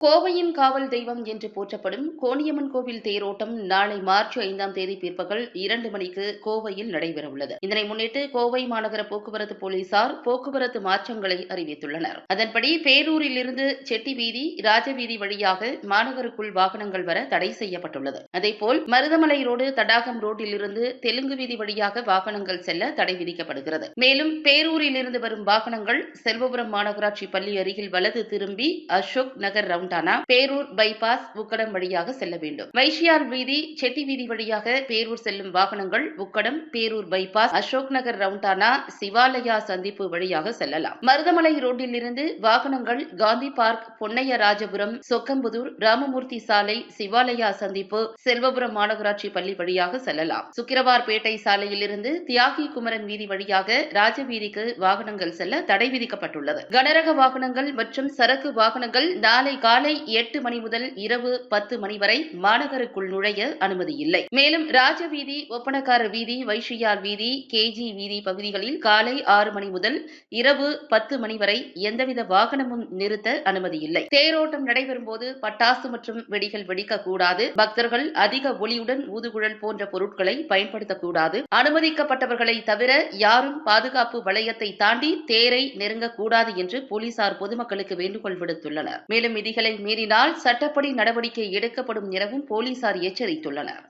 கோவையின் காவல் தெய்வம் என்று போற்றப்படும் கோணியம்மன் கோவில் தேரோட்டம் நாளை மார்ச் 5ஆம் தேதி பிற்பகல் 2 மணிக்கு கோவையில் நடைபெறவுள்ளது. இதனை முன்னிட்டு கோவை மாநகர போக்குவரத்து போலீசார் போக்குவரத்து மாற்றங்களை அறிவித்துள்ளனர். அதன்படி பேரூரிலிருந்து செட்டி வீதி, ராஜவீதி வழியாக மாநகருக்குள் வாகனங்கள் வர தடை செய்யப்பட்டுள்ளது. அதேபோல் மருதமலை ரோடு, தடாகம் ரோட்டிலிருந்து தெலுங்கு வீதி வழியாக வாகனங்கள் செல்ல தடை விதிக்கப்படுகிறது. மேலும் பேரூரிலிருந்து வரும் வாகனங்கள் செல்வபுரம் மாநகராட்சி பள்ளி அருகில் வலது திரும்பி அசோக் நகர் ரவுண்டானா, பேரூர் பைபாஸ், உக்கடம் வழியாக செல்ல வேண்டும். வைஷியார் வீதி, செட்டி வீதி வழியாக பேரூர் செல்லும் வாகனங்கள் உக்கடம், பேரூர் பைபாஸ், அசோக் நகர் ரவுண்டானா, சிவாலயா சந்திப்பு வழியாக செல்லலாம். மருதமலை ரோட்டிலிருந்து வாகனங்கள் காந்தி பார்க், பொன்னையராஜபுரம், சொக்கம்புதூர், ராமமூர்த்தி சாலை, சிவாலயா சந்திப்பு, செல்வபுரம் மாநகராட்சி பள்ளி வழியாக செல்லலாம். சுக்கிரவார்பேட்டை சாலையிலிருந்து தியாகி குமரன் வீதி வழியாக ராஜவீதிக்கு வாகனங்கள் செல்ல தடை விதிக்கப்பட்டுள்ளது. கனரக வாகனங்கள் மற்றும் சரக்கு வாகனங்கள் நாளை காலை 8 மணி முதல் இரவு 10 மணி வரை மாநகருக்குள் நுழைய அனுமதி இல்லை. மேலும் ராஜவீதி, ஒப்பனக்காரர் வீதி, வைஷியார் வீதி, கேஜி வீதி பகுதிகளில் காலை 6 மணி முதல் இரவு 10 மணி வரை எந்தவித வாகனமும் நிறுத்த அனுமதி இல்லை. தேரோட்டம் நடைபெறும் போது பட்டாசு மற்றும் வெடிகள் வெடிக்கக்கூடாது. பக்தர்கள் அதிக ஒலியுடன் ஊதுகுழல் போன்ற பொருட்களை பயன்படுத்தக்கூடாது. அனுமதிக்கப்பட்டவர்களை தவிர யாரும் பாதுகாப்பு வளையத்தை தாண்டி தேரை நெருங்கக்கூடாது என்று போலீசார் பொதுமக்களுக்கு வேண்டுகோள் விடுத்துள்ளனர். மேலும் விதிகளை மீறினால் சட்டப்படி நடவடிக்கை எடுக்கப்படும் எனவும் போலீசார் எச்சரித்துள்ளனர்.